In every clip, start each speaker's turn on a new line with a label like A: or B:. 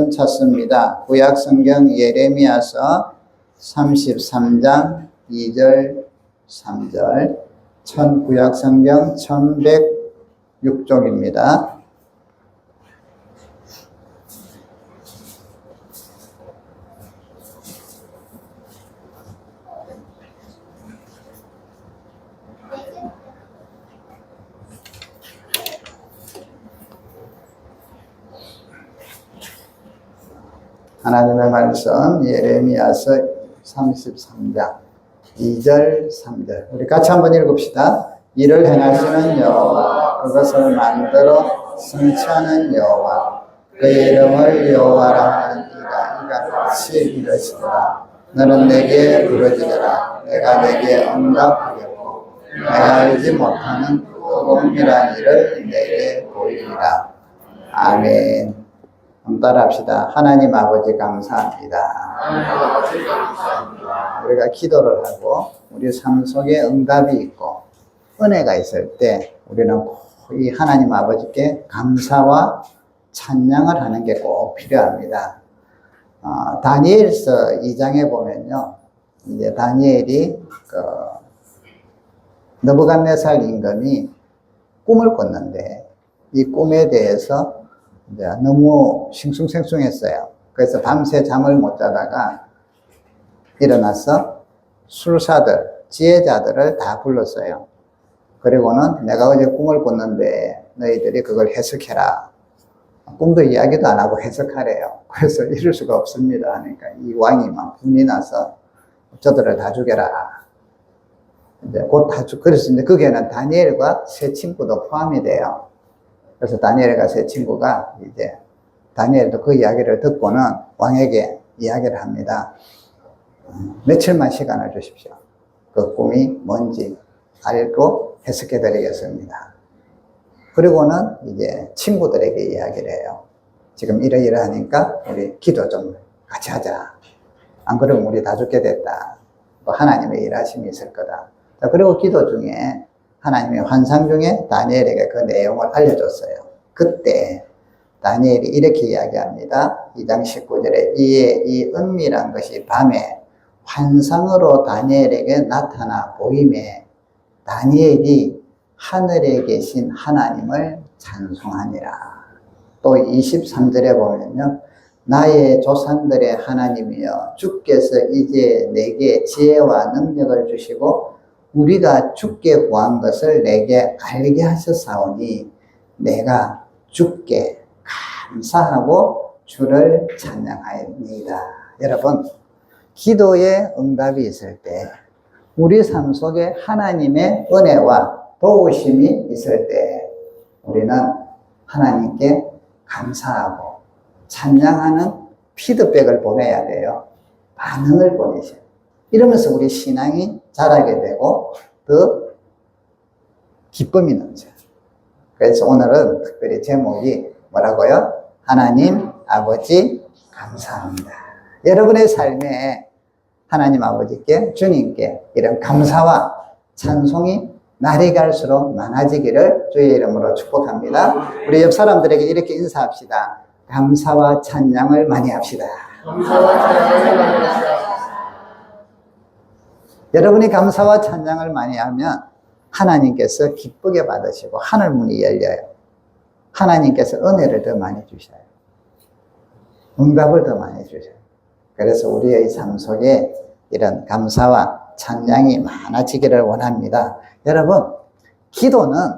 A: 말씀 찾습니다. 구약성경 예레미야서 33장 2절 3절 구약성경 1106쪽입니다. 하나님의 말씀 예레미야서 33장 2절 3절 우리 같이 한번 읽읍시다. 이를 행하시는 여호와, 그것을 만들어 성취하는 여호와, 그의 이름을 여호와라 하는 이가 같이 이르시더라. 너는 내게 부르짖으라. 내가 내게 응답하겠고 내가 알지 못하는 뜨거움이란 일을 내게 보이리라. 아멘. 따라합시다. 하나님 아버지 감사합니다. 우리가 기도를 하고 우리 삶 속에 응답이 있고 은혜가 있을 때 우리는 이 하나님 아버지께 감사와 찬양을 하는 게 꼭 필요합니다. 다니엘서 2장에 보면요, 이제 다니엘이 느부갓네살 임금이 꿈을 꿨는데 이 꿈에 대해서 이제 너무 싱숭생숭했어요. 그래서 밤새 잠을 못 자다가 일어나서 술사들, 지혜자들을 다 불렀어요. 그리고는 내가 어제 꿈을 꿨는데 너희들이 그걸 해석해라. 꿈도 이야기도 안 하고 해석하래요. 그래서 이럴 수가 없습니다. 그러니까 이 왕이 막 분이 나서 저들을 다 죽여라. 이제 곧 다 그래서 이제 거기에는 다니엘과 세 친구도 포함이 돼요. 그래서 다니엘과 세 친구가 이제 다니엘도 그 이야기를 듣고는 왕에게 이야기를 합니다. 며칠만 시간을 주십시오. 그 꿈이 뭔지 알고 해석해 드리겠습니다. 그리고는 이제 친구들에게 이야기를 해요. 지금 이러이러하니까 우리 기도 좀 같이 하자. 안 그러면 우리 다 죽게 됐다. 또 하나님의 일하심이 있을 거다. 자, 그리고 기도 중에 하나님의 환상 중에 다니엘에게 그 내용을 알려줬어요. 그때 다니엘이 이렇게 이야기합니다. 2장 19절에 이에 이 은밀한 것이 밤에 환상으로 다니엘에게 나타나 보임에 다니엘이 하늘에 계신 하나님을 찬송하니라. 또 23절에 보면요, 나의 조상들의 하나님이여, 주께서 이제 내게 지혜와 능력을 주시고 우리가 주께 구한 것을 내게 알게 하셨사오니 내가 주께 감사하고 주를 찬양하옵니다. 여러분, 기도에 응답이 있을 때, 우리 삶 속에 하나님의 은혜와 도우심이 있을 때 우리는 하나님께 감사하고 찬양하는 피드백을 보내야 돼요. 반응을 보내셔요. 이러면서 우리 신앙이 자라게 되고 더 기쁨이 넘쳐요. 그래서 오늘은 특별히 제목이 뭐라고요? 하나님 아버지 감사합니다. 여러분의 삶에 하나님 아버지께, 주님께 이런 감사와 찬송이 날이 갈수록 많아지기를 주의 이름으로 축복합니다. 우리 옆 사람들에게 이렇게 인사합시다. 감사와 찬양을 많이 합시다. 감사와 찬양을 많이 합시다. 여러분이 감사와 찬양을 많이 하면 하나님께서 기쁘게 받으시고 하늘 문이 열려요. 하나님께서 은혜를 더 많이 주셔요. 응답을 더 많이 주셔요. 그래서 우리의 삶 속에 이런 감사와 찬양이 많아지기를 원합니다. 여러분, 기도는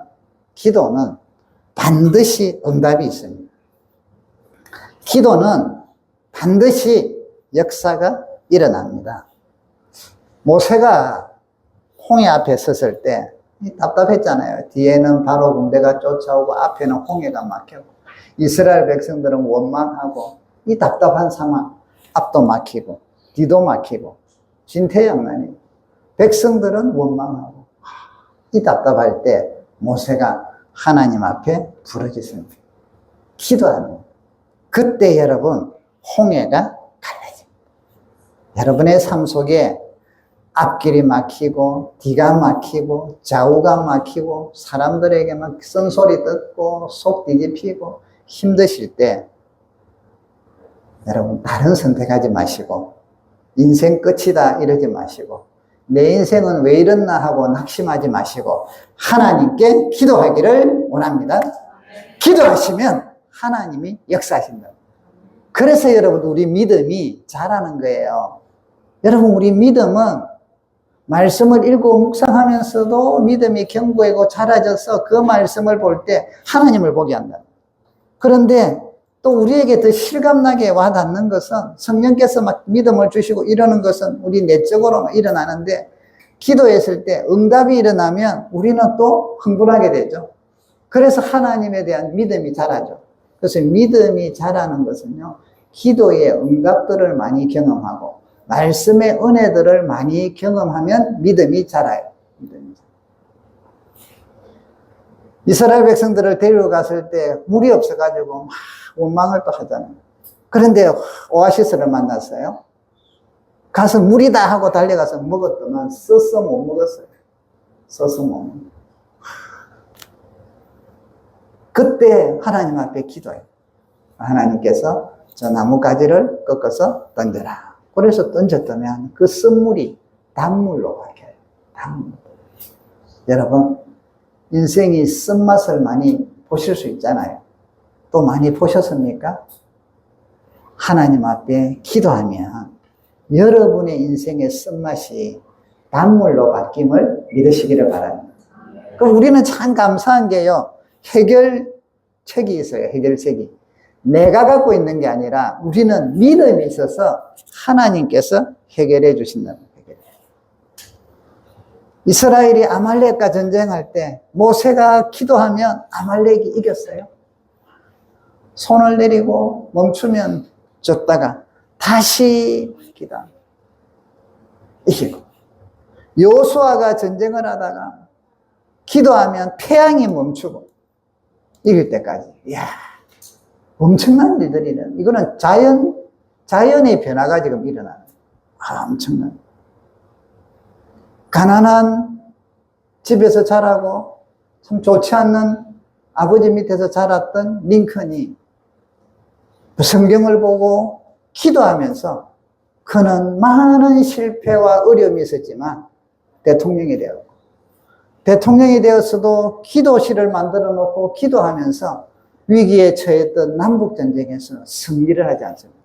A: 반드시 응답이 있습니다. 기도는 반드시 역사가 일어납니다. 모세가 홍해 앞에 섰을 때 답답했잖아요. 뒤에는 바로 군대가 쫓아오고 앞에는 홍해가 막히고 이스라엘 백성들은 원망하고 이 답답한 상황, 앞도 막히고 뒤도 막히고 진퇴양난이 백성들은 원망하고 이 답답할 때 모세가 하나님 앞에 부르짖습니다. 기도하는 그때 여러분 홍해가 갈라집니다. 여러분의 삶 속에 앞길이 막히고 뒤가 막히고 좌우가 막히고 사람들에게 막 쓴소리 듣고 속 뒤집히고 힘드실 때 여러분, 다른 선택하지 마시고, 인생 끝이다 이러지 마시고, 내 인생은 왜 이렇나 하고 낙심하지 마시고, 하나님께 기도하기를 원합니다. 기도하시면 하나님이 역사하신다. 그래서 여러분, 우리 믿음이 자라는 거예요. 여러분, 우리 믿음은 말씀을 읽고 묵상하면서도 믿음이 견고하고 자라져서 그 말씀을 볼 때 하나님을 보게 한다. 그런데 또 우리에게 더 실감나게 와닿는 것은 성령께서 막 믿음을 주시고 이러는 것은 우리 내적으로 일어나는데, 기도했을 때 응답이 일어나면 우리는 또 흥분하게 되죠. 그래서 하나님에 대한 믿음이 자라죠. 그래서 믿음이 자라는 것은요, 기도의 응답들을 많이 경험하고 말씀의 은혜들을 많이 경험하면 믿음이 자라요. 믿음이 자라요. 이스라엘 백성들을 데려갔을 때 물이 없어가지고 막 원망을 또 하잖아요. 그런데 오아시스를 만났어요. 가서 물이다 하고 달려가서 먹었더만 써서 못 먹었어요. 써서 못 먹었어요. 그때 하나님 앞에 기도해요. 하나님께서 저 나뭇가지를 꺾어서 던져라. 그래서 던졌다면 그 쓴물이 단물로 바뀌어요. 단물. 여러분, 인생이 쓴맛을 많이 보실 수 있잖아요. 또 많이 보셨습니까? 하나님 앞에 기도하면 여러분의 인생의 쓴맛이 단물로 바뀜을 믿으시기를 바랍니다. 그럼 우리는 참 감사한 게요, 해결책이 있어요. 해결책이. 내가 갖고 있는 게 아니라 우리는 믿음이 있어서 하나님께서 해결해 주신다는 거예요. 이스라엘이 아말렉과 전쟁할 때 모세가 기도하면 아말렉이 이겼어요. 손을 내리고 멈추면 졌다가 다시 기도합니다. 이기고, 여호수아가 전쟁을 하다가 기도하면 태양이 멈추고 이길 때까지. 이야, 엄청난 일들이는, 이거는 자연의 변화가 지금 일어나는 거예요. 엄청난. 가난한 집에서 자라고 참 좋지 않는 아버지 밑에서 자랐던 링컨이 성경을 보고 기도하면서 그는 많은 실패와 어려움이 있었지만 대통령이 되었고, 대통령이 되었어도 기도실을 만들어 놓고 기도하면서 위기에 처했던 남북전쟁에서 승리를 하지 않습니다.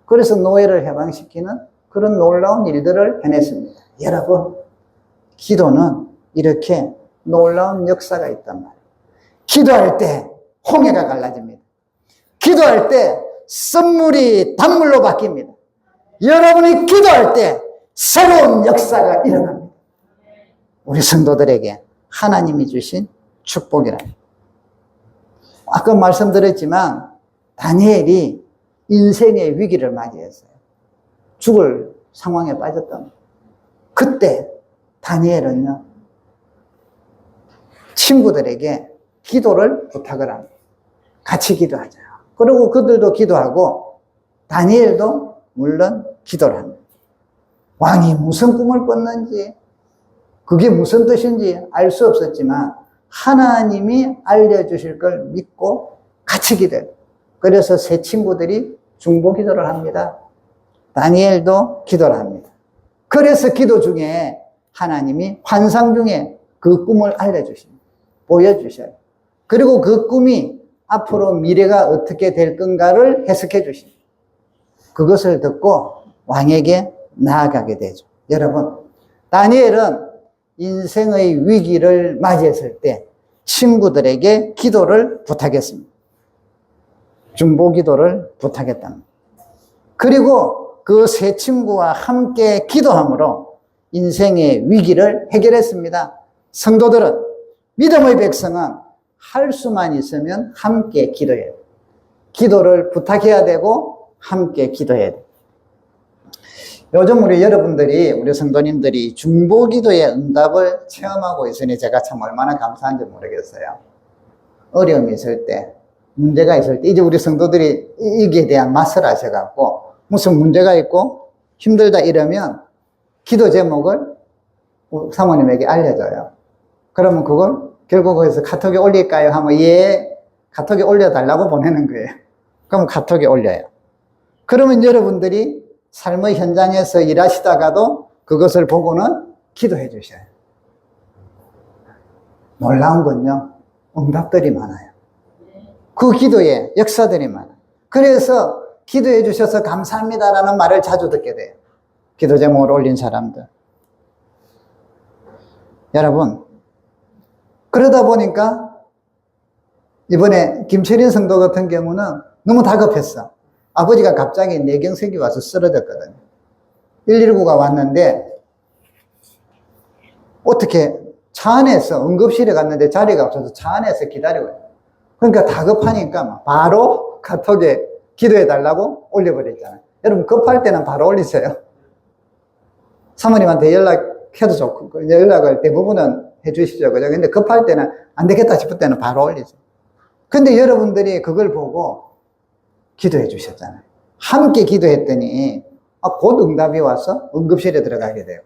A: 그래서 노예를 해방시키는 그런 놀라운 일들을 해냈습니다. 여러분, 기도는 이렇게 놀라운 역사가 있단 말이에요. 기도할 때 홍해가 갈라집니다. 기도할 때 쓴물이 단물로 바뀝니다. 여러분이 기도할 때 새로운 역사가 일어납니다. 우리 성도들에게 하나님이 주신 축복이라. 아까 말씀드렸지만 다니엘이 인생의 위기를 맞이했어요. 죽을 상황에 빠졌던. 그때 다니엘은요, 친구들에게 기도를 부탁을 합니다. 같이 기도하자. 그리고 그들도 기도하고 다니엘도 물론 기도를 합니다. 왕이 무슨 꿈을 꿨는지, 그게 무슨 뜻인지 알 수 없었지만 하나님이 알려주실 걸 믿고 같이 기도해요. 그래서 세 친구들이 중보 기도를 합니다. 다니엘도 기도를 합니다. 그래서 기도 중에 하나님이 환상 중에 그 꿈을 알려주십니다. 보여주셔요. 그리고 그 꿈이 앞으로 미래가 어떻게 될 건가를 해석해 주십니다. 그것을 듣고 왕에게 나아가게 되죠. 여러분, 다니엘은 인생의 위기를 맞이했을 때 친구들에게 기도를 부탁했습니다. 중보 기도를 부탁했답니다. 그리고 그 세 친구와 함께 기도함으로 인생의 위기를 해결했습니다. 성도들은, 믿음의 백성은 할 수만 있으면 함께 기도해야 돼요. 기도를 부탁해야 되고 함께 기도해야 돼요. 요즘 우리 여러분들이, 우리 성도님들이 중보 기도의 응답을 체험하고 있으니 제가 참 얼마나 감사한지 모르겠어요. 어려움이 있을 때, 문제가 있을 때, 이제 우리 성도들이 이기에 대한 맛을 아셔갖고 무슨 문제가 있고 힘들다 이러면 기도 제목을 사모님에게 알려줘요. 그러면 그걸 결국 거기서 카톡에 올릴까요? 하면 예, 카톡에 올려달라고 보내는 거예요. 그럼 카톡에 올려요. 그러면 여러분들이 삶의 현장에서 일하시다가도 그것을 보고는 기도해 주셔요. 놀라운 건요, 응답들이 많아요. 그 기도에 역사들이 많아요. 그래서 기도해 주셔서 감사합니다라는 말을 자주 듣게 돼요. 기도 제목을 올린 사람들. 여러분, 그러다 보니까 이번에 김철인 성도 같은 경우는 너무 다급했어. 아버지가 갑자기 뇌경색이 와서 쓰러졌거든요. 119가 왔는데 어떻게 차 안에서 응급실에 갔는데 자리가 없어서 차 안에서 기다리고 있어요. 그러니까 다급하니까 바로 카톡에 기도해달라고 올려버렸잖아요. 여러분 급할 때는 바로 올리세요. 사모님한테 연락해도 좋고 연락을 대부분은 해주시죠. 그죠? 근데 급할 때는 안 되겠다 싶을 때는 바로 올리세요. 근데 여러분들이 그걸 보고 기도해 주셨잖아요. 함께 기도했더니 곧 응답이 와서 응급실에 들어가게 돼요.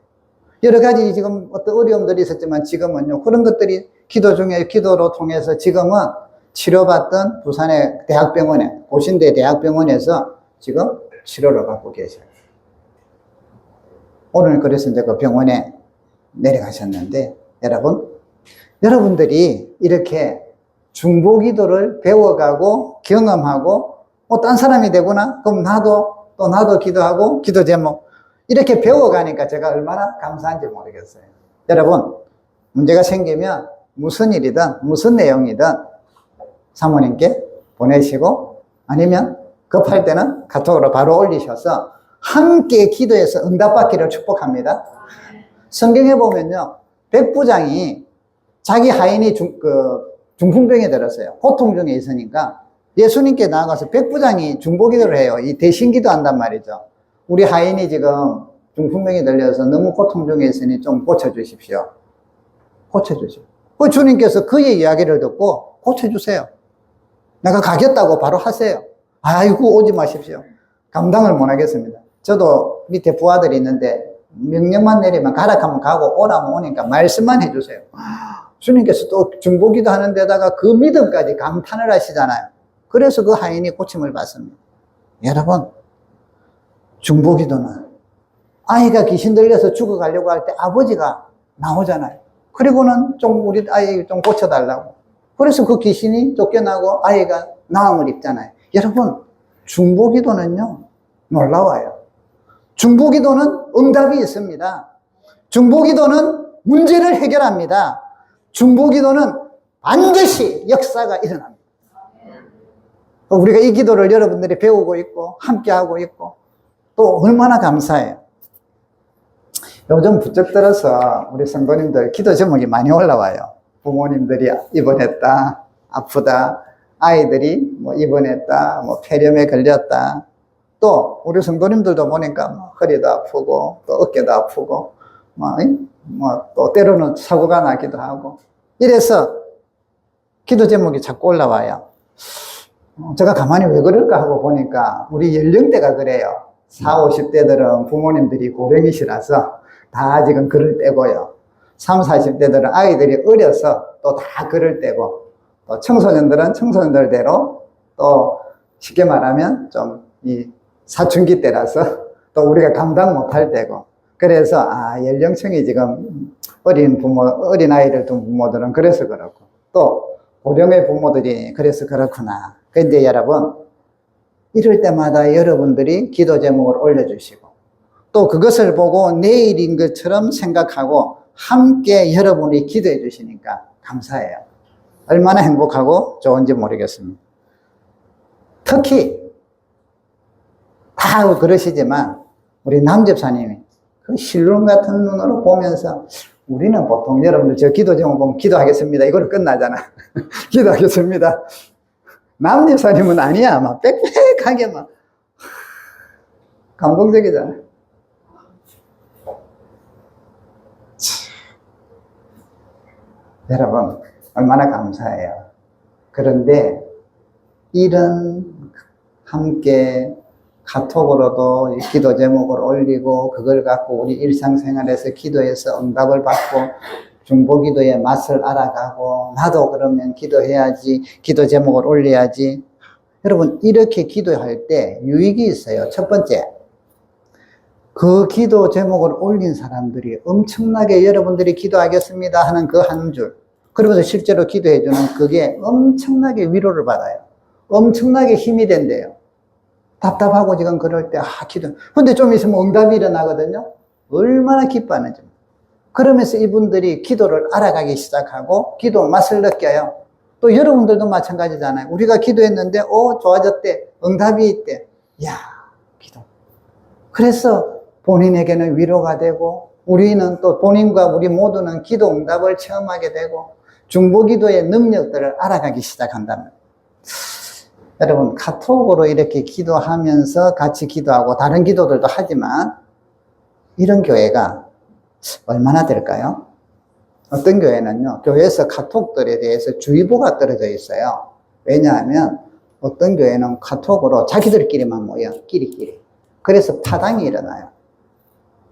A: 여러 가지 지금 어떤 어려움들이 있었지만 지금은요, 그런 것들이 기도 중에 기도로 통해서 지금은 치료받던 부산의 대학병원에, 고신대 대학병원에서 지금 치료를 받고 계셔요. 오늘 그래서 이제 그 병원에 내려가셨는데, 여러분들이 이렇게 중보기도를 배워가고 경험하고, 딴 사람이 되구나? 그럼 나도 기도하고, 기도 제목. 이렇게 배워가니까 제가 얼마나 감사한지 모르겠어요. 여러분, 문제가 생기면 무슨 일이든, 무슨 내용이든 사모님께 보내시고, 아니면 급할 때는 카톡으로 바로 올리셔서 함께 기도해서 응답받기를 축복합니다. 성경에 보면요, 백부장이 자기 하인이 중풍병에 들었어요. 고통 중에 있으니까 예수님께 나아가서 백부장이 중보기도를 해요. 이 대신기도 한단 말이죠. 우리 하인이 지금 중풍병에 들려서 너무 고통 중에 있으니 좀 고쳐주십시오. 고쳐주십시오. 그 주님께서 그의 이야기를 듣고 고쳐주세요. 내가 가겠다고 바로 하세요. 아이고 오지 마십시오. 감당을 못하겠습니다. 저도 밑에 부하들이 있는데 명령만 내리면 가라 하면 가고 오라면 오니까 말씀만 해주세요. 주님께서 또 중보기도 하는 데다가 그 믿음까지 감탄을 하시잖아요. 그래서 그 하인이 고침을 받습니다. 여러분, 중보기도는 아이가 귀신 들려서 죽어가려고 할 때 아버지가 나오잖아요. 그리고는 좀 우리 아이 좀 고쳐달라고. 그래서 그 귀신이 쫓겨나고 아이가 나음을 입잖아요. 여러분, 중보기도는요, 놀라워요. 중보기도는 응답이 있습니다. 중보기도는 문제를 해결합니다. 중보기도는 반드시 역사가 일어납니다. 우리가 이 기도를 여러분들이 배우고 있고 함께하고 있고 또 얼마나 감사해요. 요즘 부쩍 들어서 우리 성도님들 기도 제목이 많이 올라와요. 부모님들이 입원했다, 아프다, 아이들이 뭐 입원했다, 뭐 폐렴에 걸렸다. 또 우리 성도님들도 보니까 뭐 허리도 아프고 또 어깨도 아프고 또 때로는 사고가 나기도 하고 이래서 기도 제목이 자꾸 올라와요. 제가 가만히 왜 그럴까 하고 보니까 우리 연령대가 그래요. 40, 50대들은 부모님들이 고령이시라서 다 지금 그럴 때고요. 30, 40대들은 아이들이 어려서 또 다 그럴 때고 또 청소년들은 청소년들대로 또 쉽게 말하면 좀 이 사춘기 때라서 또 우리가 감당 못할 때고 그래서 연령층이 지금 어린 아이를 둔 부모들은 그래서 그렇고 또 고령의 부모들이 그래서 그렇구나. 근데 여러분, 이럴 때마다 여러분들이 기도 제목을 올려주시고 또 그것을 보고 내일인 것처럼 생각하고 함께 여러분이 기도해 주시니까 감사해요. 얼마나 행복하고 좋은지 모르겠습니다. 특히 다 그러시지만 우리 남 집사님이 그 실눈 같은 눈으로 보면서 우리는 보통 여러분들 저 기도 제목 보면 기도하겠습니다. 이걸로 끝나잖아. 기도하겠습니다. 남 집사님은 아니야. 막 빽빽하게 막 감동적이잖아. 여러분 얼마나 감사해요. 그런데 이런 함께 카톡으로도 기도 제목을 올리고 그걸 갖고 우리 일상생활에서 기도해서 응답을 받고 중보기도의 맛을 알아가고 나도 그러면 기도해야지, 기도 제목을 올려야지. 여러분, 이렇게 기도할 때 유익이 있어요. 첫 번째, 그 기도 제목을 올린 사람들이 엄청나게 여러분들이 기도하겠습니다 하는 그 한 줄, 그러면서 실제로 기도해주는 그게 엄청나게 위로를 받아요. 엄청나게 힘이 된대요. 답답하고 지금 그럴 때, 기도. 근데 좀 있으면 응답이 일어나거든요. 얼마나 기뻐하는지. 그러면서 이분들이 기도를 알아가기 시작하고 기도 맛을 느껴요. 또 여러분들도 마찬가지잖아요. 우리가 기도했는데, 좋아졌대. 응답이 있대. 이야, 기도. 그래서 본인에게는 위로가 되고, 우리는 또 본인과 우리 모두는 기도 응답을 체험하게 되고, 중보기도의 능력들을 알아가기 시작한다면. 여러분, 카톡으로 이렇게 기도하면서 같이 기도하고, 다른 기도들도 하지만, 이런 교회가 얼마나 될까요? 어떤 교회는요, 교회에서 카톡들에 대해서 주의보가 떨어져 있어요. 왜냐하면 어떤 교회는 카톡으로 자기들끼리만 모여, 끼리끼리. 그래서 파당이 일어나요.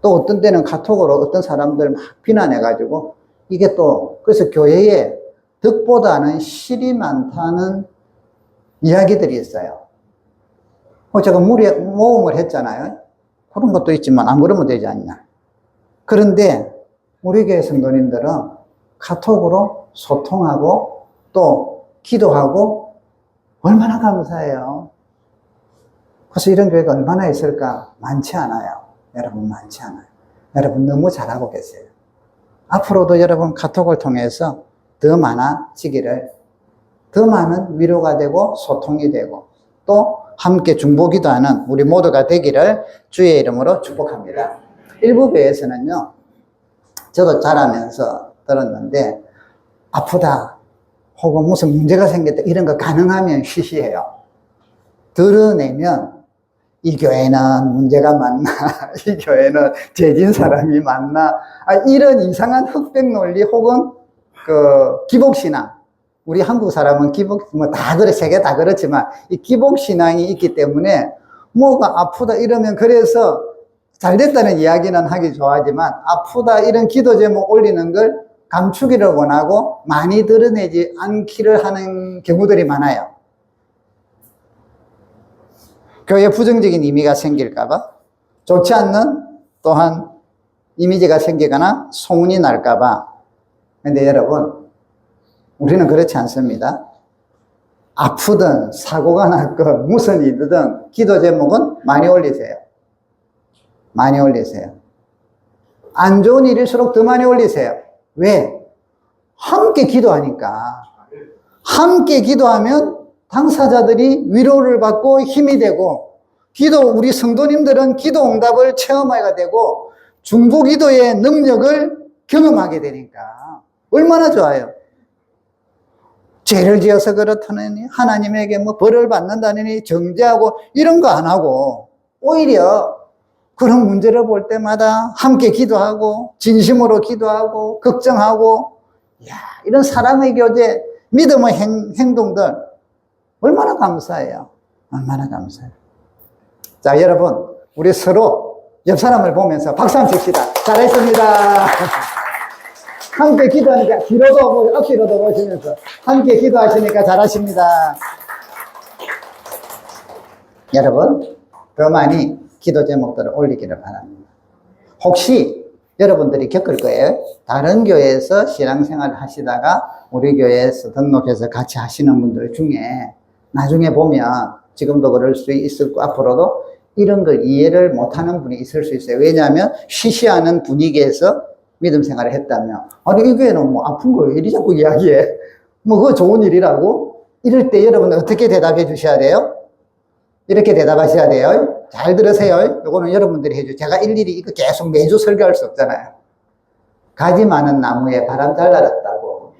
A: 또 어떤 때는 카톡으로 어떤 사람들 막 비난해가지고, 이게 또, 그래서 교회에 덕보다는 실이 많다는 이야기들이 있어요. 제가 모험을 했잖아요. 그런 것도 있지만 안 그러면 되지 않냐. 그런데 우리 교회 성도님들은 카톡으로 소통하고 또 기도하고 얼마나 감사해요. 그래서 이런 교회가 얼마나 있을까? 많지 않아요. 여러분, 많지 않아요. 여러분 너무 잘하고 계세요. 앞으로도 여러분 카톡을 통해서 더 많아지기를, 더 많은 위로가 되고 소통이 되고 또 함께 중보기도하는 우리 모두가 되기를 주의 이름으로 축복합니다. 일부 교회에서는요, 저도 자라면서 들었는데, 아프다 혹은 무슨 문제가 생겼다 이런 거 가능하면 쉬쉬해요. 드러내면 이 교회는 문제가 많나, 이 교회는 죄진 사람이 많나, 이런 이상한 흑백 논리 혹은 그 기복신앙. 우리 한국 사람은 다 그래, 세계 다 그렇지만 이 기복신앙이 있기 때문에 뭐가 아프다 이러면, 그래서 잘 됐다는 이야기는 하기 좋아하지만 아프다 이런 기도 제목 올리는 걸 감추기를 원하고 많이 드러내지 않기를 하는 경우들이 많아요. 교회에 부정적인 이미지가 생길까봐, 좋지 않는 또한 이미지가 생기거나 소문이 날까봐. 근데 여러분, 우리는 그렇지 않습니다. 아프든 사고가 났건 무슨 일이든 기도 제목은 많이 올리세요. 많이 올리세요. 안 좋은 일일수록 더 많이 올리세요. 왜? 함께 기도하니까. 함께 기도하면 당사자들이 위로를 받고 힘이 되고, 우리 성도님들은 기도 응답을 체험하게 되고 중보기도의 능력을 경험하게 되니까 얼마나 좋아요. 죄를 지어서 그렇다느니, 하나님에게 뭐 벌을 받는다느니 정죄하고 이런 거 안 하고, 오히려 그런 문제를 볼 때마다 함께 기도하고 진심으로 기도하고 걱정하고, 이런 사랑의 교제, 믿음의 행동들 얼마나 감사해요. 얼마나 감사해요. 자, 여러분, 우리 서로 옆 사람을 보면서 박수 한번 칩시다. 잘했습니다. 함께 기도하니까 뒤로도 보고 앞뒤로도 보시면서 함께 기도하시니까 잘하십니다. 여러분, 더 많이 기도 제목들을 올리기를 바랍니다. 혹시 여러분들이 겪을 거예요. 다른 교회에서 신앙생활을 하시다가 우리 교회에서 등록해서 같이 하시는 분들 중에 나중에 보면 지금도 그럴 수 있을 거, 앞으로도 이런 걸 이해를 못하는 분이 있을 수 있어요. 왜냐하면 쉬쉬하는 분위기에서 믿음 생활을 했다면, 아니 이 교회는 뭐 아픈 걸 왜 이리 자꾸 이야기해? 뭐 그거 좋은 일이라고? 이럴 때 여러분 어떻게 대답해 주셔야 돼요? 이렇게 대답하셔야 돼요. 잘 들으세요. 요거는 여러분들이 해줘. 제가 일일이 이거 계속 매주 설교할 수 없잖아요. 가지 많은 나무에 바람 잘 날았다고.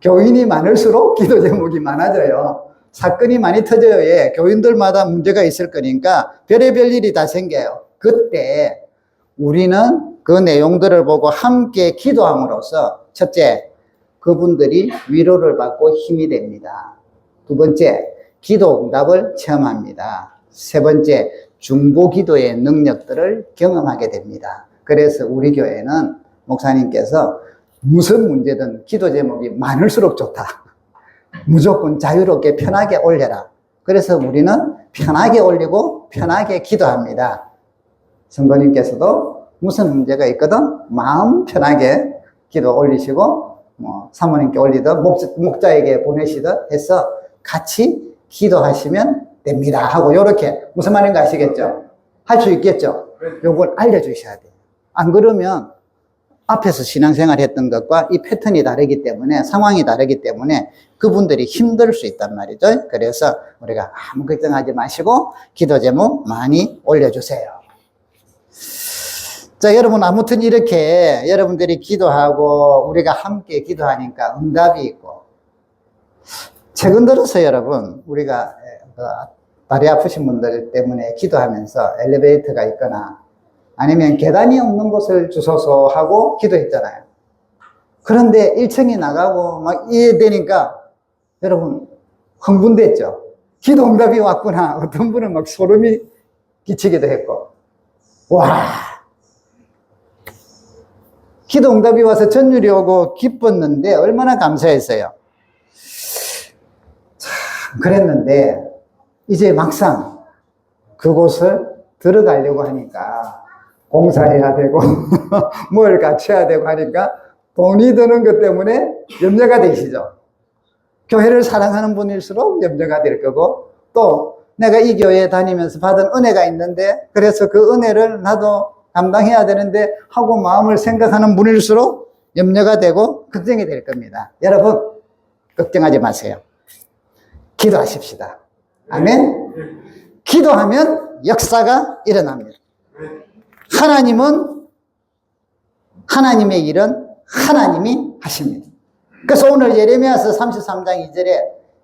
A: 교인이 많을수록 기도 제목이 많아져요. 사건이 많이 터져요. 예, 교인들마다 문제가 있을 거니까 별의별 일이 다 생겨요. 그때 우리는 그 내용들을 보고 함께 기도함으로써, 첫째, 그분들이 위로를 받고 힘이 됩니다. 두 번째, 기도 응답을 체험합니다. 세 번째, 중보기도의 능력들을 경험하게 됩니다. 그래서 우리 교회는 목사님께서 무슨 문제든 기도 제목이 많을수록 좋다. 무조건 자유롭게 편하게 올려라. 그래서 우리는 편하게 올리고 편하게 기도합니다. 성도님께서도 무슨 문제가 있거든 마음 편하게 기도 올리시고 사모님께 올리듯 목자에게 보내시듯 해서 같이 기도하시면 됩니다 하고, 요렇게 무슨 말인지 아시겠죠? 할 수 있겠죠? 요걸 알려주셔야 돼요. 안 그러면 앞에서 신앙생활 했던 것과 이 패턴이 다르기 때문에, 상황이 다르기 때문에 그분들이 힘들 수 있단 말이죠. 그래서 우리가 아무 걱정하지 마시고 기도 제목 많이 올려주세요. 자, 여러분, 아무튼 이렇게 여러분들이 기도하고 우리가 함께 기도하니까 응답이 있고, 최근 들어서 여러분, 우리가 다리 아프신 분들 때문에 기도하면서 엘리베이터가 있거나 아니면 계단이 없는 곳을 주소서 하고 기도했잖아요. 그런데 1층이 나가고 막 이래되니까 여러분 흥분됐죠. 기도 응답이 왔구나. 어떤 분은 막 소름이 끼치기도 했고, 와, 기도 응답이 와서 전율이 오고 기뻤는데 얼마나 감사했어요. 참 그랬는데 이제 막상 그곳을 들어가려고 하니까 공사해야 되고 뭘 같이 해야 되고 하니까 돈이 드는 것 때문에 염려가 되시죠. 교회를 사랑하는 분일수록 염려가 될 거고, 또 내가 이 교회에 다니면서 받은 은혜가 있는데 그래서 그 은혜를 나도 감당해야 되는데 하고 마음을 생각하는 분일수록 염려가 되고 걱정이 될 겁니다. 여러분 걱정하지 마세요. 기도하십시다. 아멘. 기도하면 역사가 일어납니다. 하나님은, 하나님의 일은 하나님이 하십니다. 그래서 오늘 예레미야서 33장 2절에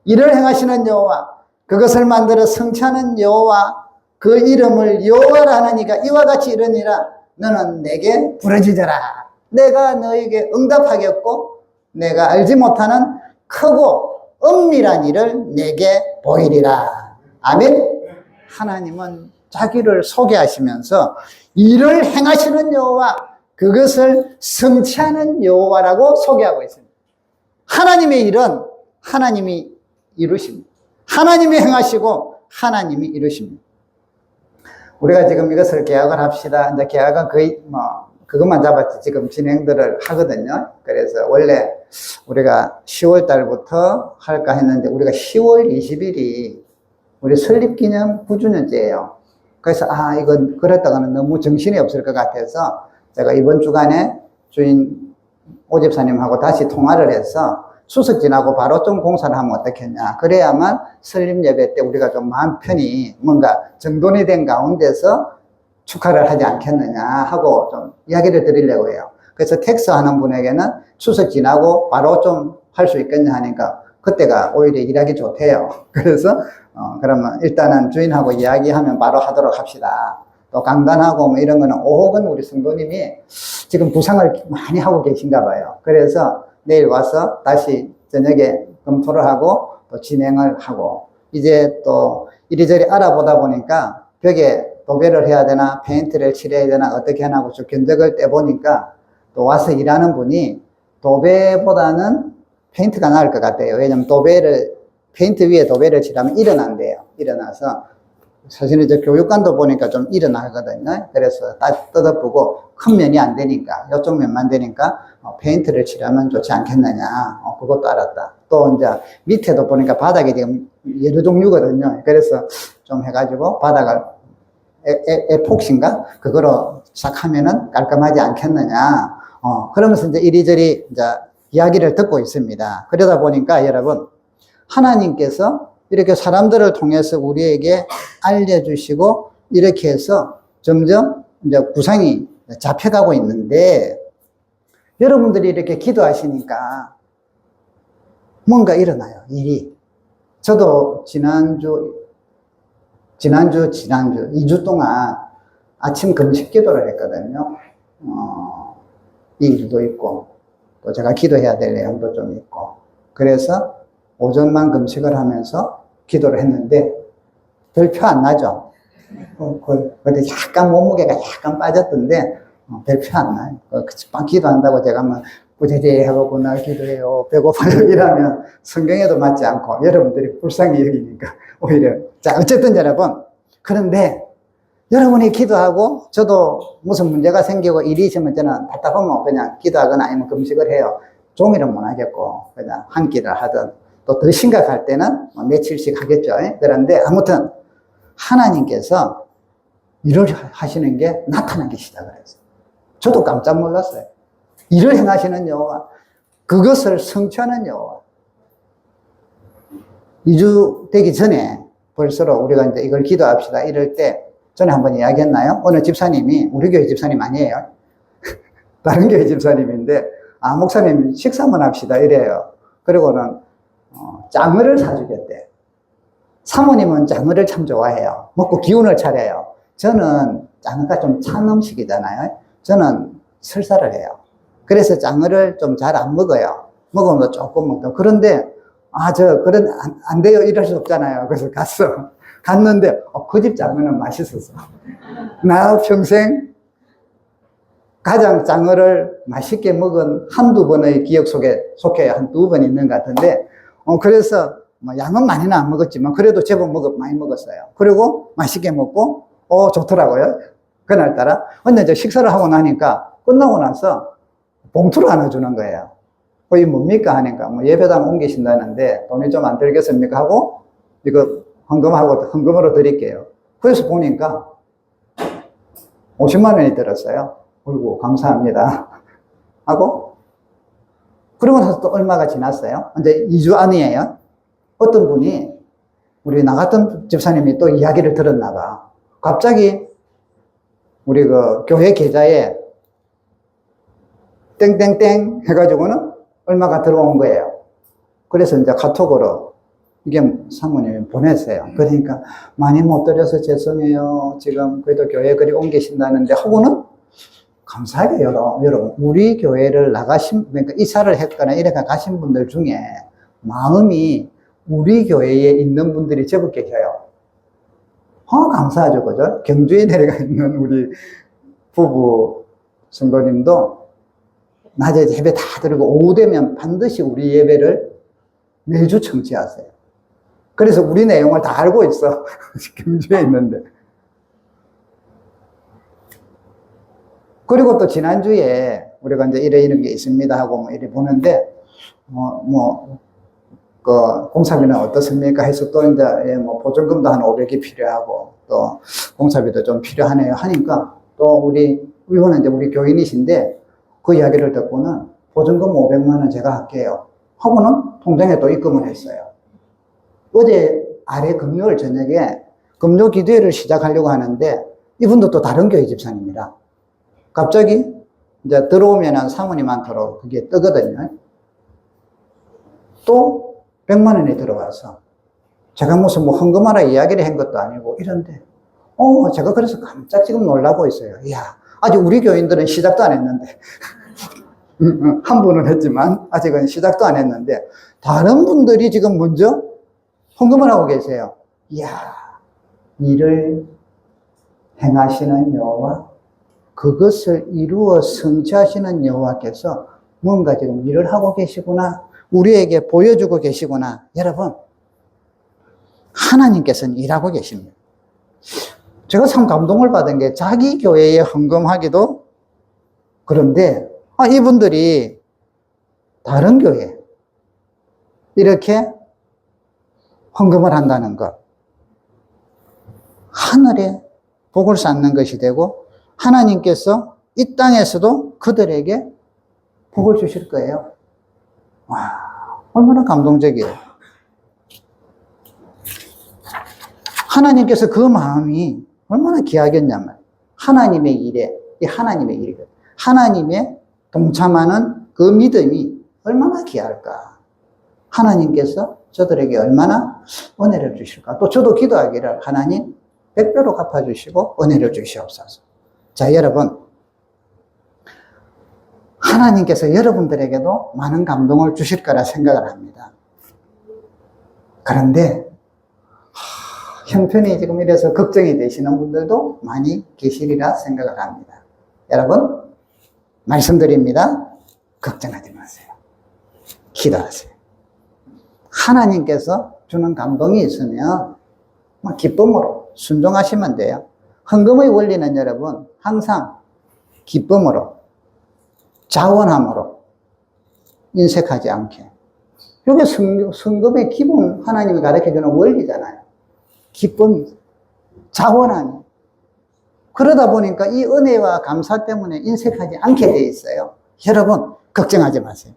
A: 일을 행하시는 여호와, 그것을 만들어 성취하는 여호와, 그 이름을 여호와라 하느니가 이와 같이 이르니라. 너는 내게 부르짖어라. 내가 너에게 응답하겠고 내가 알지 못하는 크고 은밀한 일을 내게 보이리라. 아멘. 하나님은 자기를 소개하시면서 일을 행하시는 여호와, 그것을 성취하는 여호와라고 소개하고 있습니다. 하나님의 일은 하나님이 이루십니다. 하나님이 행하시고 하나님이 이루십니다. 우리가 지금 이것을 계약을 합시다. 이제 계약은 거의 그것만 잡았지 지금 진행들을 하거든요. 그래서 원래 우리가 10월 달부터 할까 했는데 우리가 10월 20일이 우리 설립기념 9주년째예요. 그래서 이건 그랬다가는 너무 정신이 없을 것 같아서 제가 이번 주간에 주인 오 집사님하고 다시 통화를 해서 추석 지나고 바로 좀 공사를 하면 어떻겠냐. 그래야만 설립 예배 때 우리가 좀 마음 편히 뭔가 정돈이 된 가운데서 축하를 하지 않겠느냐 하고 좀 이야기를 드리려고 해요. 그래서 텍스 하는 분에게는 추석 지나고 바로 좀 할 수 있겠냐 하니까 그때가 오히려 일하기 좋대요. 그래서 그러면 일단은 주인하고 이야기하면 바로 하도록 합시다. 또 강단하고 뭐 이런 거는 오혹은 우리 성도님이 지금 부상을 많이 하고 계신가 봐요. 그래서 내일 와서 다시 저녁에 검토를 하고 또 진행을 하고, 이제 또 이리저리 알아보다 보니까 벽에 도배를 해야 되나 페인트를 칠해야 되나 어떻게 하나 좀 견적을 떼보니까 또 와서 일하는 분이 도배보다는 페인트가 나을 것 같아요. 왜냐면 페인트 위에 도배를 칠하면 일어난대요. 일어나서 사실은 저 교육관도 보니까 좀 일어나거든요. 그래서 딱 뜯어보고 큰 면이 안 되니까, 이쪽 면만 되니까 페인트를 칠하면 좋지 않겠느냐. 그것도 알았다. 또 이제 밑에도 보니까 바닥이 지금 여러 종류거든요. 그래서 좀 해가지고 바닥을 에폭신가? 그거로 시작하면은 깔끔하지 않겠느냐. 그러면서 이제 이리저리 이제 이야기를 듣고 있습니다. 그러다 보니까 여러분, 하나님께서 이렇게 사람들을 통해서 우리에게 알려주시고 이렇게 해서 점점 이제 구상이 잡혀가고 있는데, 여러분들이 이렇게 기도하시니까 뭔가 일어나요, 일이. 저도 지난주 2주 동안 아침 금식 기도를 했거든요. 이 일도 있고, 또 제가 기도해야 될 내용도 좀 있고, 그래서 오전만 금식을 하면서 기도를 했는데 별표 안 나죠. 근데 약간 몸무게가 약간 빠졌던데 별표 안 나요. 기도한다고 제가 뭐 부재재하고 나 기도해요. 배고파요. 이러면 성경에도 맞지 않고 여러분들이 불쌍히 여기니까 오히려. 자, 어쨌든 여러분. 그런데 여러분이 기도하고 저도 무슨 문제가 생기고 일이 있으면 저는 답답하면 그냥 기도하거나 아니면 금식을 해요. 종일은 못 하겠고 그냥 한 끼를 하든 또 더 심각할 때는 며칠씩 하겠죠. 그런데 아무튼 하나님께서 일을 하시는 게 나타나기 시작을 했어요. 저도 깜짝 놀랐어요. 일을 행하시는 여호와, 그것을 성취하는 여호와. 2주 되기 전에 벌써로 우리가 이제 이걸 기도합시다 이럴 때 전에 한번 이야기했나요? 어느 집사님이, 우리 교회 집사님 아니에요. 다른 교회 집사님인데, 아, 목사님 식사만 합시다 이래요. 그리고는 장어를 사주겠대. 사모님은 장어를 참 좋아해요. 먹고 기운을 차려요. 저는 장어가 좀 찬 음식이잖아요. 저는 설사를 해요. 그래서 장어를 좀 잘 안 먹어요. 먹으면 조금 먹고. 그런데 그런 안 돼요 이럴 수 없잖아요. 그래서 갔는데 그 집 장어는 맛있었어. 나 평생 가장 장어를 맛있게 먹은 한두 번의 기억 속에 속해 한 두 번 있는 것 같은데, 그래서 양은 많이는 안 먹었지만 그래도 제법 많이 먹었어요. 그리고 맛있게 먹고 좋더라고요. 그날따라. 근데 이제 식사를 하고 나니까 끝나고 나서 봉투를 하나 주는 거예요. 이게 뭡니까 하니까 예배당 옮기신다는데 돈이 좀 안 들겠습니까 하고 이거 헌금으로 드릴게요. 그래서 보니까 50만 원이 들었어요. 어이구 감사합니다 하고, 그러고 나서 또 얼마가 지났어요. 이제 2주 안이에요. 어떤 분이, 우리 나갔던 집사님이 또 이야기를 들었나 봐. 갑자기 우리 그 교회 계좌에 땡땡땡 해가지고는 얼마가 들어온 거예요. 그래서 이제 카톡으로 이게 사모님이 보냈어요. 그러니까 많이 못 드려서 죄송해요. 지금 그래도 교회 그리 옮기신다는데 하고는, 감사하게 여러분, 우리 교회를 그러니까 이사를 했거나 이래가 가신 분들 중에 마음이 우리 교회에 있는 분들이 제법 계셔요. 감사하죠. 그죠? 경주에 내려가 있는 우리 부부 성도님도 낮에 예배 다 드리고 오후 되면 반드시 우리 예배를 매주 청취하세요. 그래서 우리 내용을 다 알고 있어. 경주에 있는데. 그리고 또 지난주에 우리가 이제 이런 게 있습니다 하고 이래 보는데, 공사비는 어떻습니까? 해서 또 이제 보증금도 한 500이 필요하고 또 공사비도 좀 필요하네요 하니까, 또 이분은 이제 우리 교인이신데 그 이야기를 듣고는 보증금 500만 원 제가 할게요 하고는 통장에 또 입금을 했어요. 어제 금요일 저녁에 금요 기도회를 시작하려고 하는데, 이분도 또 다른 교회 집사님이라 갑자기 이제 들어오면은 사모님한테로 그게 뜨거든요. 또 100만 원이 들어와서, 제가 무슨 헌금하라 이야기를 한 것도 아니고 이런데, 제가 그래서 깜짝 지금 놀라고 있어요. 이야, 아직 우리 교인들은 시작도 안 했는데. 한 분은 했지만 아직은 시작도 안 했는데 다른 분들이 지금 먼저 헌금을 하고 계세요. 이야, 일을 행하시는 여호와, 그것을 이루어 성취하시는 여호와께서 뭔가 지금 일을 하고 계시구나, 우리에게 보여주고 계시구나. 여러분, 하나님께서는 일하고 계십니다. 제가 참 감동을 받은 게, 자기 교회에 헌금하기도 그런데 이분들이 다른 교회 이렇게 헌금을 한다는 것, 하늘에 복을 쌓는 것이 되고 하나님께서 이 땅에서도 그들에게 복을 주실 거예요. 와, 얼마나 감동적이에요. 하나님께서 그 마음이 얼마나 귀하겠냐면, 하나님의 일에, 하나님의 일이거든요. 하나님의 동참하는 그 믿음이 얼마나 귀할까. 하나님께서 저들에게 얼마나 은혜를 주실까. 또 저도 기도하기를, 하나님 100배로 갚아주시고 은혜를 주시옵소서. 자, 여러분, 하나님께서 여러분들에게도 많은 감동을 주실 거라 생각을 합니다. 그런데 형편이 지금 이래서 걱정이 되시는 분들도 많이 계시리라 생각을 합니다. 여러분, 말씀드립니다. 걱정하지 마세요. 기도하세요. 하나님께서 주는 감동이 있으면 기쁨으로 순종하시면 돼요. 헌금의 원리는 여러분 항상 기쁨으로 자원함으로 인색하지 않게. 이게 성금의 기본 하나님이 가르쳐주는 원리잖아요. 기쁨이 자원함이. 그러다 보니까 이 은혜와 감사 때문에 인색하지 않게 돼 있어요. 여러분 걱정하지 마세요.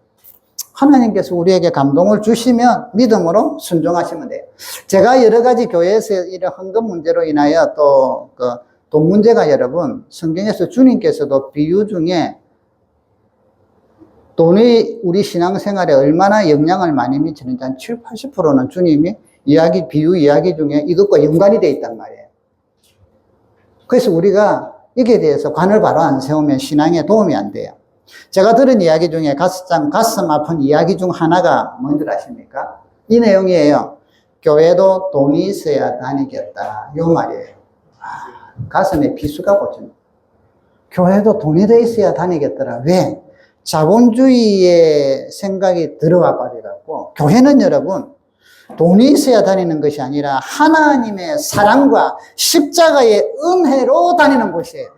A: 하나님께서 우리에게 감동을 주시면 믿음으로 순종하시면 돼요. 제가 여러 가지 교회에서 이런 헌금 문제로 인하여 또 돈 문제가 여러분 성경에서 주님께서도 비유 중에 돈이 우리 신앙생활에 얼마나 영향을 많이 미치는지 한 7, 80%는 주님이 비유 이야기 중에 이것과 연관이 되어 있단 말이에요. 그래서 우리가 이게 대해서 관을 바로 안 세우면 신앙에 도움이 안 돼요. 제가 들은 이야기 중에 가슴 아픈 이야기 중 하나가 뭔지 아십니까? 이 내용이에요. 교회도 돈이 있어야 다니겠다. 이 말이에요. 가슴에 비수가 꽂힙니다. 교회도 돈이 더 있어야 다니겠더라. 왜? 자본주의의 생각이 들어와 버리라고. 교회는 여러분 돈이 있어야 다니는 것이 아니라 하나님의 사랑과 십자가의 은혜로 다니는 곳이에요.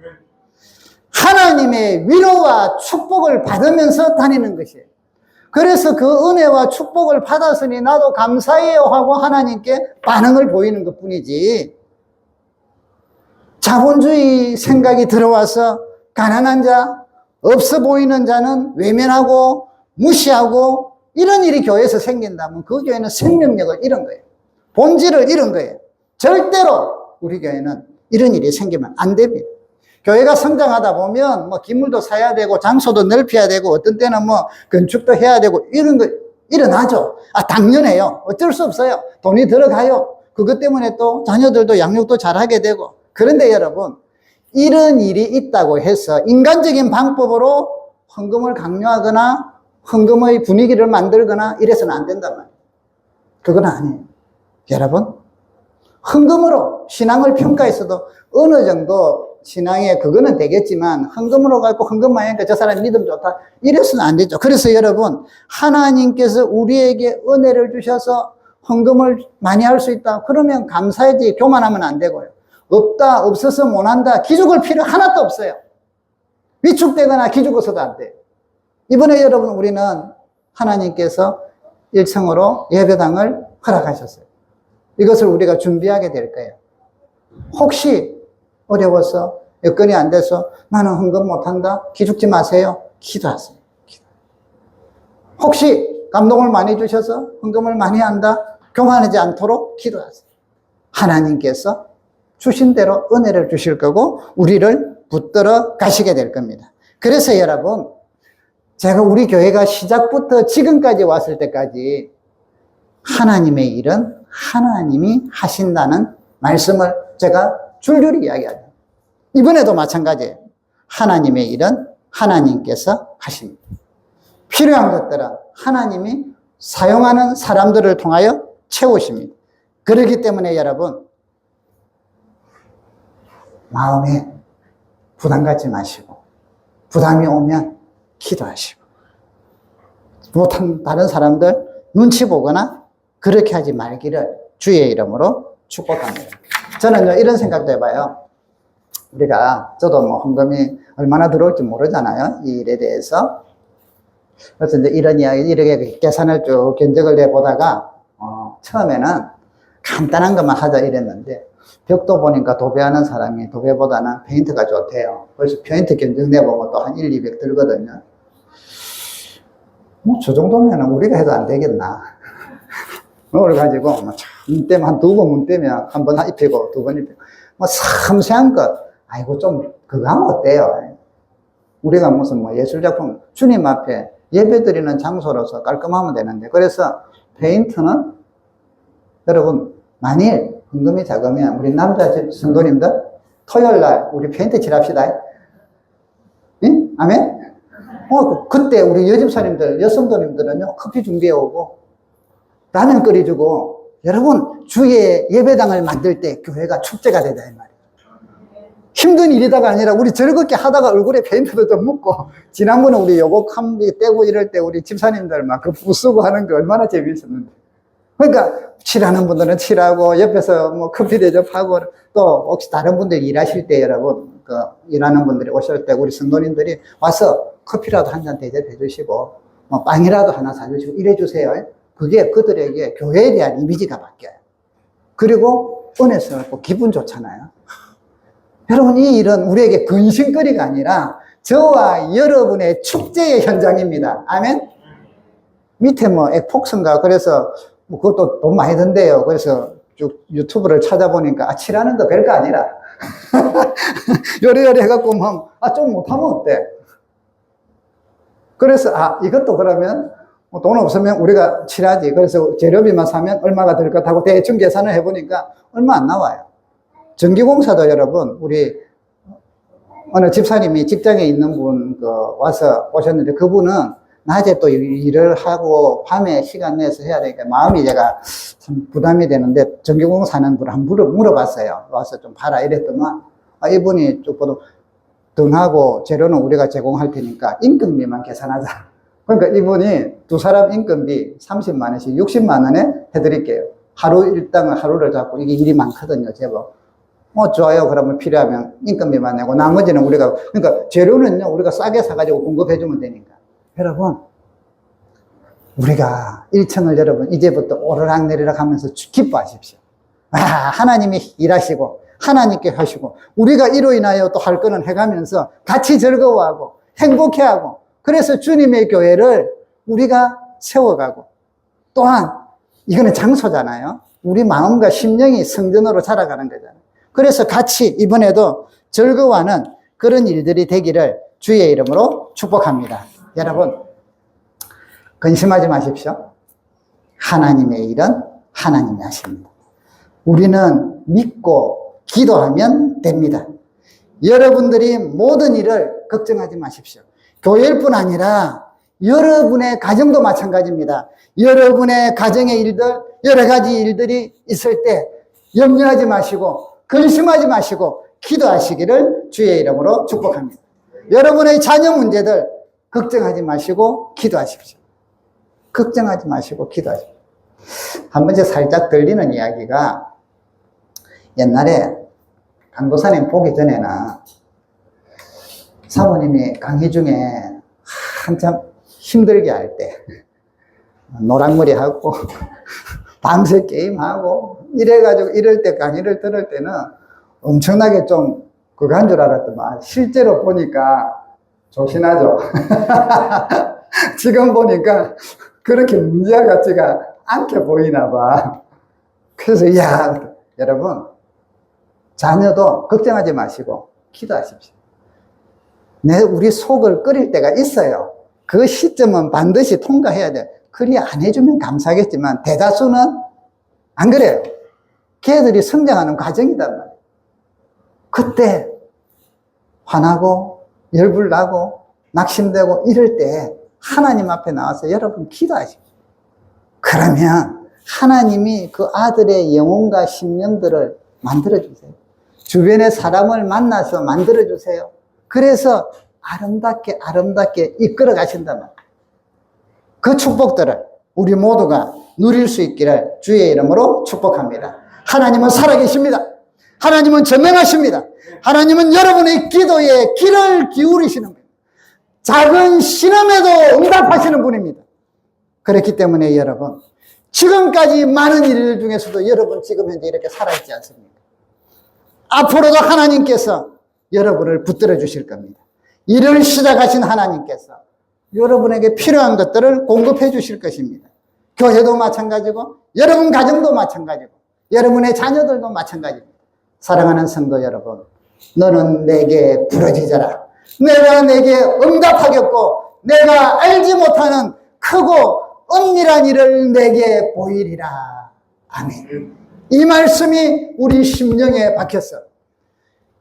A: 하나님의 위로와 축복을 받으면서 다니는 것이에요. 그래서 그 은혜와 축복을 받았으니 나도 감사해요 하고 하나님께 반응을 보이는 것 뿐이지, 자본주의 생각이 들어와서 가난한 자, 없어 보이는 자는 외면하고 무시하고 이런 일이 교회에서 생긴다면 그 교회는 생명력을 잃은 거예요. 본질을 잃은 거예요. 절대로 우리 교회는 이런 일이 생기면 안 됩니다. 교회가 성장하다 보면 기물도 사야 되고 장소도 넓혀야 되고 어떤 때는 건축도 해야 되고 이런 거 일어나죠. 당연해요. 어쩔 수 없어요. 돈이 들어가요. 그것 때문에 또 자녀들도 양육도 잘하게 되고. 그런데 여러분, 이런 일이 있다고 해서 인간적인 방법으로 헌금을 강요하거나 헌금의 분위기를 만들거나 이래서는 안 된단 말이에요. 그건 아니에요. 여러분, 헌금으로 신앙을 평가해서도 어느 정도 신앙에 그거는 되겠지만 헌금으로 갖고 헌금만 하니까 저 사람 믿음 좋다 이래서는 안 되죠. 그래서 여러분, 하나님께서 우리에게 은혜를 주셔서 헌금을 많이 할 수 있다 그러면 감사하지 교만하면 안 되고요. 없다, 없어서 못한다, 기죽을 필요 하나도 없어요. 위축되거나 기죽어서도 안 돼요. 이번에 여러분 우리는 하나님께서 1층으로 예배당을 허락하셨어요. 이것을 우리가 준비하게 될 거예요. 혹시 어려워서 여건이 안 돼서 나는 헌금 못한다, 기죽지 마세요. 기도하세요. 혹시 감동을 많이 주셔서 헌금을 많이 한다, 교만하지 않도록 기도하세요. 하나님께서 주신 대로 은혜를 주실 거고 우리를 붙들어 가시게 될 겁니다. 그래서 여러분, 제가 우리 교회가 시작부터 지금까지 왔을 때까지 하나님의 일은 하나님이 하신다는 말씀을 제가 줄줄이 이야기하죠. 이번에도 마찬가지예요. 하나님의 일은 하나님께서 하십니다. 필요한 것들은 하나님이 사용하는 사람들을 통하여 채우십니다. 그렇기 때문에 여러분, 마음에 부담 갖지 마시고 부담이 오면 기도하시고 못한 다른 사람들 눈치 보거나 그렇게 하지 말기를 주의 이름으로 축복합니다. 저는 이런 생각도 해봐요. 저도 헌금이 얼마나 들어올지 모르잖아요. 이 일에 대해서. 그래서 이제 이런 이야기, 이렇게 계산을 쭉 견적을 내보다가, 처음에는 간단한 것만 하자 이랬는데, 벽도 보니까 도배하는 사람이 도배보다는 페인트가 좋대요. 그래서 페인트 견적 내보면 또 한 1, 200 들거든요. 저 정도면 우리가 해도 안 되겠나. 그걸 가지고, 문대면 한 2번 문대면 한 번 입히고, 2번 입히고. 섬세한 것, 그거 하면 어때요? 우리가 무슨 예술작품, 주님 앞에 예배 드리는 장소로서 깔끔하면 되는데, 그래서 페인트는 여러분, 만일 헌금이 작으면 우리 남자 성도님들 토요일 날 우리 페인트 칠합시다. 응? 아멘? 그때 우리 여집사님들, 여성도님들은요, 커피 준비해 오고, 라면 끓여주고, 여러분, 주의 예배당을 만들 때 교회가 축제가 되다, 이 말이에요. 힘든 일이다가 아니라 우리 즐겁게 하다가 얼굴에 페인트도 좀 묻고, 지난번에 우리 요거 캄비 떼고 이럴 때 우리 집사님들 막 그 부쓰고 하는 게 얼마나 재미있었는데. 그러니까 칠하는 분들은 칠하고 옆에서 뭐 커피 대접하고, 또 혹시 다른 분들 일하실 때 여러분, 그 일하는 분들이 오실 때 우리 성도님들이 와서 커피라도 한 잔 대접해 주시고 뭐 빵이라도 하나 사주시고 이래 주세요. 그게 그들에게 교회에 대한 이미지가 바뀌어요. 그리고 은혜서 갖고 기분 좋잖아요. 여러분, 이 일은 우리에게 근심거리가 아니라 저와 여러분의 축제의 현장입니다. 아멘? 밑에 뭐 액폭스인가 그래서 뭐 그것도 돈 많이 든대요. 그래서 쭉 유튜브를 찾아보니까 칠하는 거 별거 아니라 요리요리 해갖고 좀 못하면 어때? 그래서 이것도 그러면 뭐 돈 없으면 우리가 칠하지. 그래서 재료비만 사면 얼마가 들 것 하고 대충 계산을 해보니까 얼마 안 나와요. 전기공사도 여러분, 우리 어느 집사님이 직장에 있는 분 와서 오셨는데, 그분은 낮에 또 일을 하고 밤에 시간 내서 해야 되니까 마음이 제가 참 부담이 되는데, 전기공사는 분 한번 물어봤어요. 와서 좀 봐라 이랬더만, 이분이 조금 등하고 재료는 우리가 제공할 테니까 인건비만 계산하자. 그러니까 이분이 두 사람 인건비 30만 원씩 60만 원에 해드릴게요. 하루 일당을 하루를 잡고, 이게 일이 많거든요, 제법. 좋아요. 그러면 필요하면 인건비만 내고 나머지는 우리가, 그러니까 재료는요, 우리가 싸게 사가지고 공급해주면 되니까. 여러분, 우리가 1층을 여러분, 이제부터 오르락내리락 하면서 기뻐하십시오. 하나님이 일하시고, 하나님께 하시고, 우리가 이로 인하여 또 할 거는 해가면서 같이 즐거워하고, 행복해하고, 그래서 주님의 교회를 우리가 세워가고, 또한, 이거는 장소잖아요. 우리 마음과 심령이 성전으로 자라가는 거잖아요. 그래서 같이 이번에도 즐거워하는 그런 일들이 되기를 주의 이름으로 축복합니다. 여러분, 근심하지 마십시오. 하나님의 일은 하나님이 하십니다. 우리는 믿고 기도하면 됩니다. 여러분들이 모든 일을 걱정하지 마십시오. 교회일 뿐 아니라 여러분의 가정도 마찬가지입니다. 여러분의 가정의 일들, 여러 가지 일들이 있을 때 염려하지 마시고 근심하지 마시고 기도하시기를 주의 이름으로 축복합니다. 여러분의 자녀 문제들 걱정하지 마시고 기도하십시오. 걱정하지 마시고 기도하십시오. 한 번째 살짝 들리는 이야기가, 옛날에 강도사님 보기 전에는 사모님이 강의 중에 한참 힘들게 할 때 노랑머리 하고 밤새 게임하고 이래가지고 이럴 때 강의를 들을 때는 엄청나게 좀 그거 한 줄 알았더만 실제로 보니까 조신하죠. 지금 보니까 그렇게 문제와 같지가 않게 보이나 봐. 그래서 여러분, 자녀도 걱정하지 마시고 기도하십시오. 우리 속을 끓일 때가 있어요. 그 시점은 반드시 통과해야 돼요. 그리 안 해주면 감사하겠지만 대다수는 안 그래요. 걔들이 성장하는 과정이단 말이에요. 그때 화나고 열불나고 낙심되고 이럴 때 하나님 앞에 나와서 여러분 기도하십시오. 그러면 하나님이 그 아들의 영혼과 심령들을 만들어주세요. 주변의 사람을 만나서 만들어주세요. 그래서 아름답게 이끌어 가신단 말이에요. 그 축복들을 우리 모두가 누릴 수 있기를 주의 이름으로 축복합니다. 하나님은 살아계십니다. 하나님은 전능하십니다. 하나님은 여러분의 기도에 귀를 기울이시는 분입니다. 작은 신음에도 응답하시는 분입니다. 그렇기 때문에 여러분, 지금까지 많은 일들 중에서도 여러분 지금 현재 이렇게 살아있지 않습니까? 앞으로도 하나님께서 여러분을 붙들어 주실 겁니다. 일을 시작하신 하나님께서 여러분에게 필요한 것들을 공급해 주실 것입니다. 교회도 마찬가지고 여러분 가정도 마찬가지고 여러분의 자녀들도 마찬가지입니다. 사랑하는 성도 여러분, 너는 내게 부르짖어라. 내가 내게 응답하겠고 내가 알지 못하는 크고 은밀한 일을 내게 보이리라. 아멘. 이 말씀이 우리 심령에 박혔어.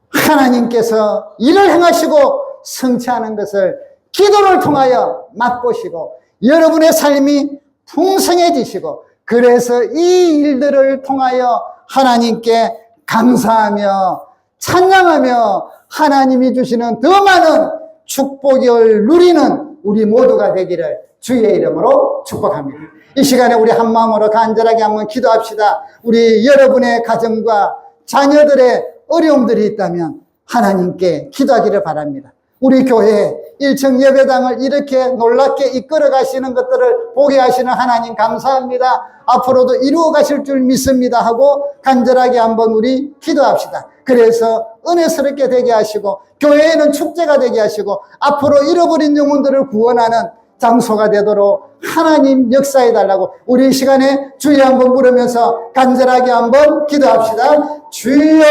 A: 하나님께서 일을 행하시고 성취하는 것을 기도를 통하여 맛보시고 여러분의 삶이 풍성해지시고 그래서 이 일들을 통하여 하나님께 감사하며 찬양하며 하나님이 주시는 더 많은 축복을 누리는 우리 모두가 되기를 주의 이름으로 축복합니다. 이 시간에 우리 한 마음으로 간절하게 한번 기도합시다. 우리 여러분의 가정과 자녀들의 어려움들이 있다면 하나님께 기도하기를 바랍니다. 우리 교회 1층 예배당을 이렇게 놀랍게 이끌어 가시는 것들을 보게 하시는 하나님 감사합니다. 앞으로도 이루어 가실 줄 믿습니다 하고 간절하게 한번 우리 기도합시다. 그래서 은혜스럽게 되게 하시고 교회에는 축제가 되게 하시고 앞으로 잃어버린 영혼들을 구원하는 장소가 되도록 하나님 역사해 달라고 우리 이 시간에 주여 한번 부르면서 간절하게 한번 기도합시다. 주여